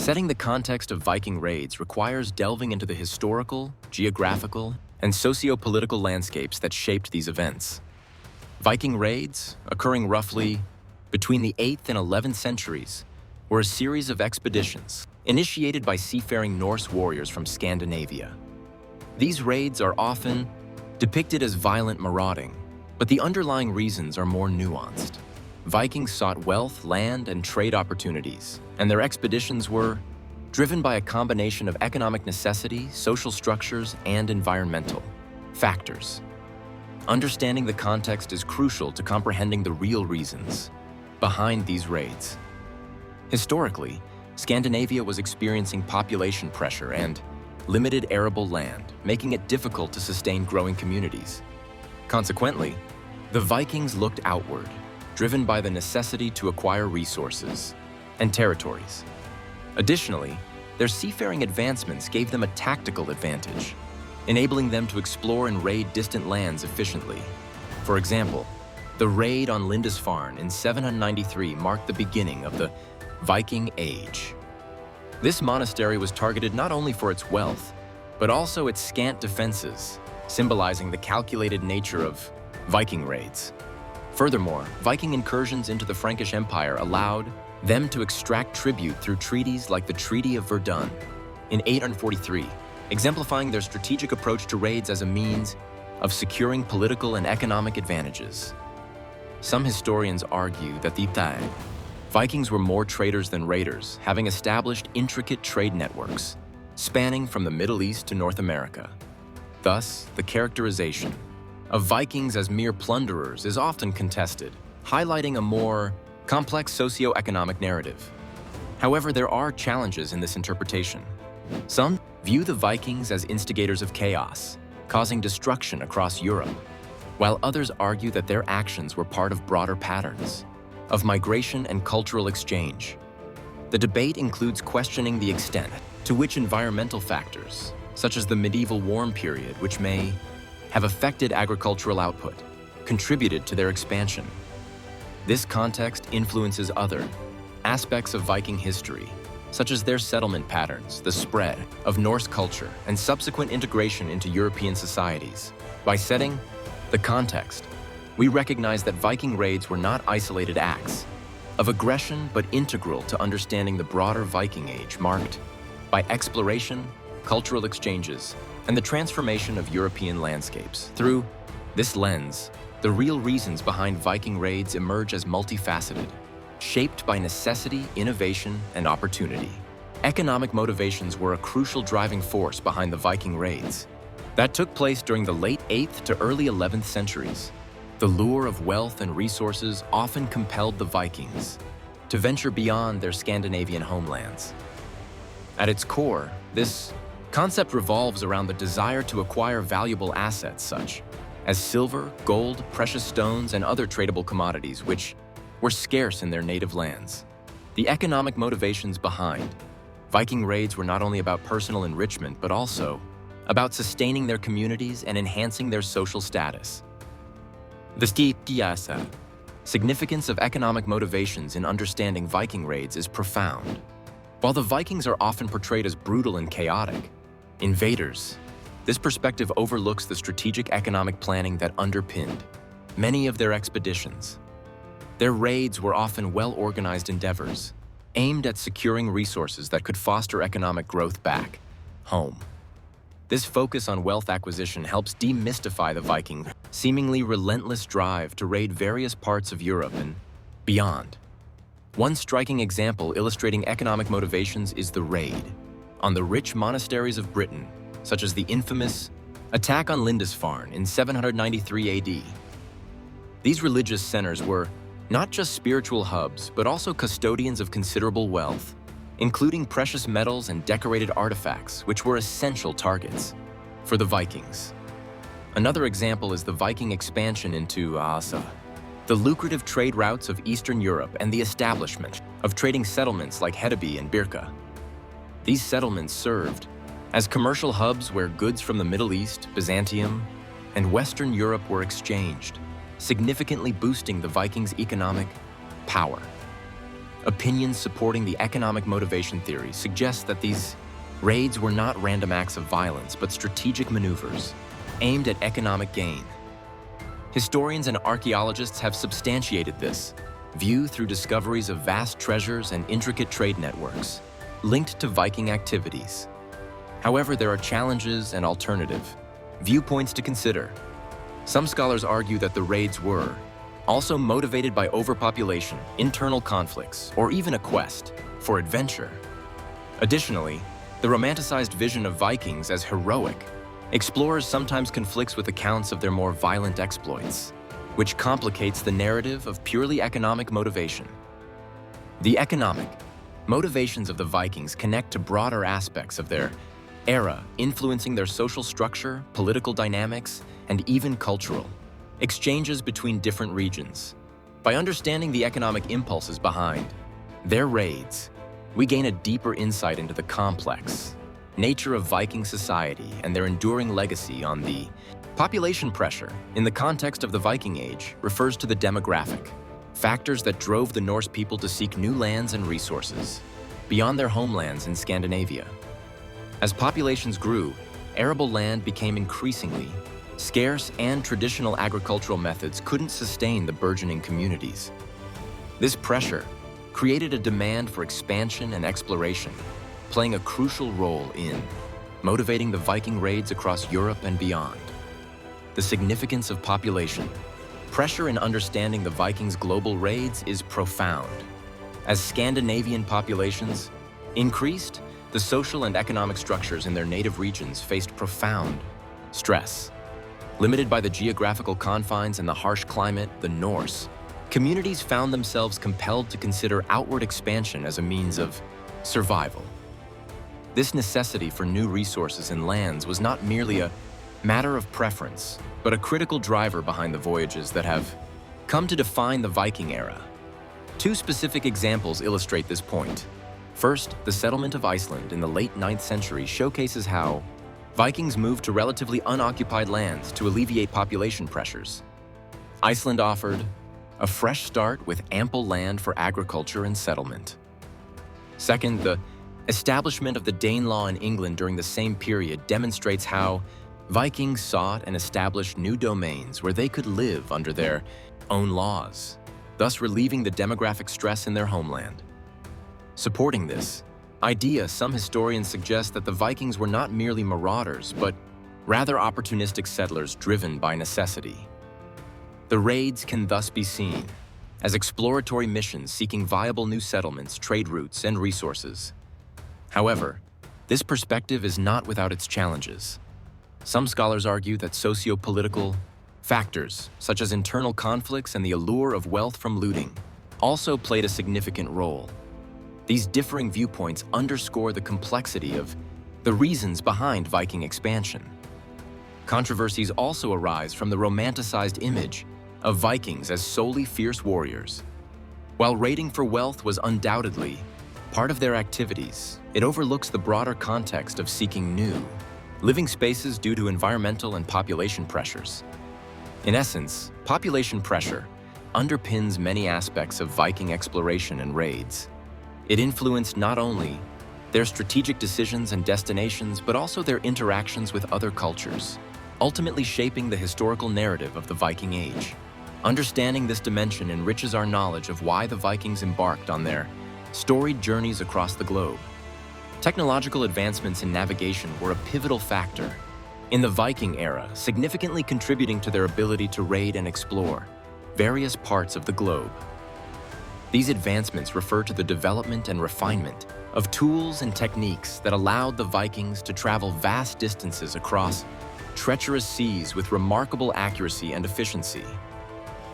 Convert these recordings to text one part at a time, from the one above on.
Setting the context of Viking raids requires delving into the historical, geographical, and socio-political landscapes that shaped these events. Viking raids, occurring roughly between the 8th and 11th centuries, were a series of expeditions initiated by seafaring Norse warriors from Scandinavia. These raids are often depicted as violent marauding, but the underlying reasons are more nuanced. Vikings sought wealth, land, and trade opportunities, and their expeditions were driven by a combination of economic necessity, social structures, and environmental factors. Understanding the context is crucial to comprehending the real reasons behind these raids. Historically, Scandinavia was experiencing population pressure and limited arable land, making it difficult to sustain growing communities. Consequently, the Vikings looked outward, driven by the necessity to acquire resources and territories. Additionally, their seafaring advancements gave them a tactical advantage, enabling them to explore and raid distant lands efficiently. For example, the raid on Lindisfarne in 793 marked the beginning of the Viking Age. This monastery was targeted not only for its wealth, but also its scant defenses, symbolizing the calculated nature of Viking raids. Furthermore, Viking incursions into the Frankish Empire allowed them to extract tribute through treaties like the Treaty of Verdun in 843, exemplifying their strategic approach to raids as a means of securing political and economic advantages. Some historians argue that the Vikings were more traders than raiders, having established intricate trade networks spanning from the Middle East to North America. Thus, the characterization of Vikings as mere plunderers is often contested, highlighting a more complex socio-economic narrative. However, there are challenges in this interpretation. Some view the Vikings as instigators of chaos, causing destruction across Europe, while others argue that their actions were part of broader patterns of migration and cultural exchange. The debate includes questioning the extent to which environmental factors, such as the medieval warm period, which may have affected agricultural output, contributed to their expansion. This context influences other aspects of Viking history, such as their settlement patterns, the spread of Norse culture, and subsequent integration into European societies. By setting the context, we recognize that Viking raids were not isolated acts of aggression, but integral to understanding the broader Viking Age, marked by exploration, cultural exchanges, and the transformation of European landscapes. Through this lens, the real reasons behind Viking raids emerge as multifaceted, shaped by necessity, innovation, and opportunity. Economic motivations were a crucial driving force behind the Viking raids that took place during the late 8th to early 11th centuries. The lure of wealth and resources often compelled the Vikings to venture beyond their Scandinavian homelands. At its core, this concept revolves around the desire to acquire valuable assets such as silver, gold, precious stones, and other tradable commodities which were scarce in their native lands. The economic motivations behind Viking raids were not only about personal enrichment, but also about sustaining their communities and enhancing their social status. The significance of economic motivations in understanding Viking raids is profound. While the Vikings are often portrayed as brutal and chaotic invaders, this perspective overlooks the strategic economic planning that underpinned many of their expeditions. Their raids were often well-organized endeavors, aimed at securing resources that could foster economic growth back home. This focus on wealth acquisition helps demystify the Viking seemingly relentless drive to raid various parts of Europe and beyond. One striking example illustrating economic motivations is the raid on the rich monasteries of Britain, such as the infamous attack on Lindisfarne in 793 AD. These religious centers were not just spiritual hubs, but also custodians of considerable wealth, including precious metals and decorated artifacts, which were essential targets for the Vikings. Another example is the Viking expansion into the lucrative trade routes of Eastern Europe and the establishment of trading settlements like Hedeby and Birka. These settlements served as commercial hubs where goods from the Middle East, Byzantium, and Western Europe were exchanged, significantly boosting the Vikings' economic power. Opinions supporting the economic motivation theory suggest that these raids were not random acts of violence, but strategic maneuvers aimed at economic gain. Historians and archaeologists have substantiated this view through discoveries of vast treasures and intricate trade networks linked to Viking activities. However, there are challenges and alternative viewpoints to consider. Some scholars argue that the raids were also motivated by overpopulation, internal conflicts, or even a quest for adventure. Additionally, the romanticized vision of Vikings as heroic explorers sometimes conflicts with accounts of their more violent exploits, which complicates the narrative of purely economic motivation. The economic motivations of the Vikings connect to broader aspects of their era, influencing their social structure, political dynamics, and even cultural exchanges between different regions. By understanding the economic impulses behind their raids, we gain a deeper insight into the complex nature of Viking society and their enduring legacy on the population pressure. In the context of the Viking Age, refers to the demographic factors that drove the Norse people to seek new lands and resources beyond their homelands in Scandinavia. As populations grew, arable land became increasingly scarce, and traditional agricultural methods couldn't sustain the burgeoning communities. This pressure created a demand for expansion and exploration, playing a crucial role in motivating the Viking raids across Europe and beyond. The significance of population pressure in understanding the Vikings' global raids is profound. As Scandinavian populations increased, the social and economic structures in their native regions faced profound stress. Limited by the geographical confines and the harsh climate, the Norse communities found themselves compelled to consider outward expansion as a means of survival. This necessity for new resources and lands was not merely a matter of preference, but a critical driver behind the voyages that have come to define the Viking era. Two specific examples illustrate this point. First, the settlement of Iceland in the late 9th century showcases how Vikings moved to relatively unoccupied lands to alleviate population pressures. Iceland offered a fresh start with ample land for agriculture and settlement. Second, the establishment of the Danelaw in England during the same period demonstrates how Vikings sought and established new domains where they could live under their own laws, thus relieving the demographic stress in their homeland. Supporting this idea, some historians suggest that the Vikings were not merely marauders, but rather opportunistic settlers driven by necessity. The raids can thus be seen as exploratory missions seeking viable new settlements, trade routes, and resources. However, this perspective is not without its challenges. Some scholars argue that socio-political factors, such as internal conflicts and the allure of wealth from looting, also played a significant role. These differing viewpoints underscore the complexity of the reasons behind Viking expansion. Controversies also arise from the romanticized image of Vikings as solely fierce warriors. While raiding for wealth was undoubtedly part of their activities, it overlooks the broader context of seeking new living spaces due to environmental and population pressures. In essence, population pressure underpins many aspects of Viking exploration and raids. It influenced not only their strategic decisions and destinations, but also their interactions with other cultures, ultimately shaping the historical narrative of the Viking Age. Understanding this dimension enriches our knowledge of why the Vikings embarked on their storied journeys across the globe. Technological advancements in navigation were a pivotal factor in the Viking era, significantly contributing to their ability to raid and explore various parts of the globe. These advancements refer to the development and refinement of tools and techniques that allowed the Vikings to travel vast distances across treacherous seas with remarkable accuracy and efficiency.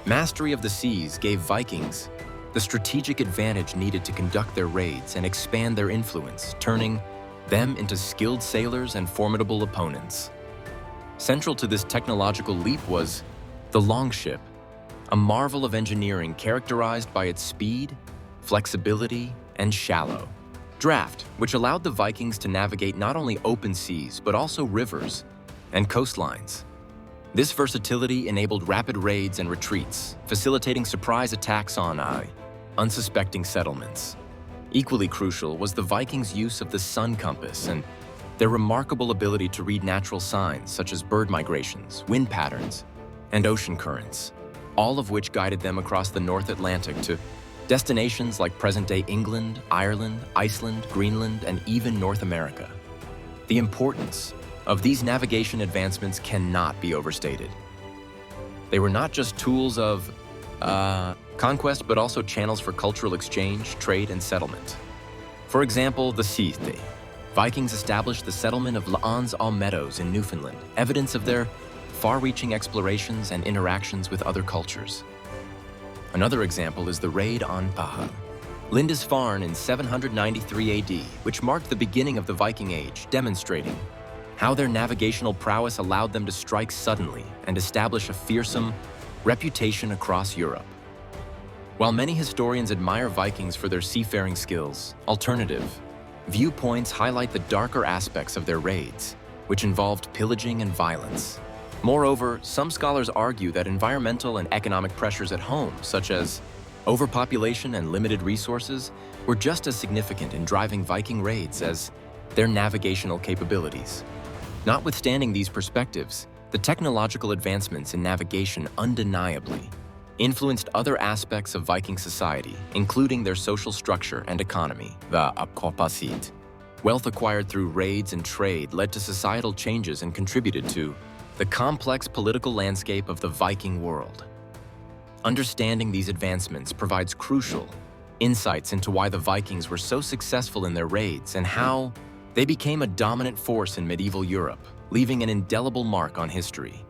Mastery of the seas gave Vikings the strategic advantage needed to conduct their raids and expand their influence, turning them into skilled sailors and formidable opponents. Central to this technological leap was the longship, a marvel of engineering characterized by its speed, flexibility, and shallow draft, which allowed the Vikings to navigate not only open seas but also rivers and coastlines. This versatility enabled rapid raids and retreats, facilitating surprise attacks on unsuspecting settlements. Equally crucial was the Vikings' use of the sun compass and their remarkable ability to read natural signs such as bird migrations, wind patterns, and ocean currents, all of which guided them across the North Atlantic to destinations like present-day England, Ireland, Iceland, Greenland, and even North America. The importance of these navigation advancements cannot be overstated. They were not just tools of conquest, but also channels for cultural exchange, trade, and settlement. For example, the Scythe. Vikings established the settlement of L'Anse aux Meadows in Newfoundland, evidence of their far-reaching explorations and interactions with other cultures. Another example is the raid on Paha, Lindisfarne in 793 AD, which marked the beginning of the Viking Age, demonstrating how their navigational prowess allowed them to strike suddenly and establish a fearsome reputation across Europe. While many historians admire Vikings for their seafaring skills, alternative viewpoints highlight the darker aspects of their raids, which involved pillaging and violence. Moreover, some scholars argue that environmental and economic pressures at home, such as overpopulation and limited resources, were just as significant in driving Viking raids as their navigational capabilities. Notwithstanding these perspectives, the technological advancements in navigation undeniably influenced other aspects of Viking society, including their social structure and economy, the oppkoppassit. Wealth acquired through raids and trade led to societal changes and contributed to the complex political landscape of the Viking world. Understanding these advancements provides crucial insights into why the Vikings were so successful in their raids and how they became a dominant force in medieval Europe, leaving an indelible mark on history.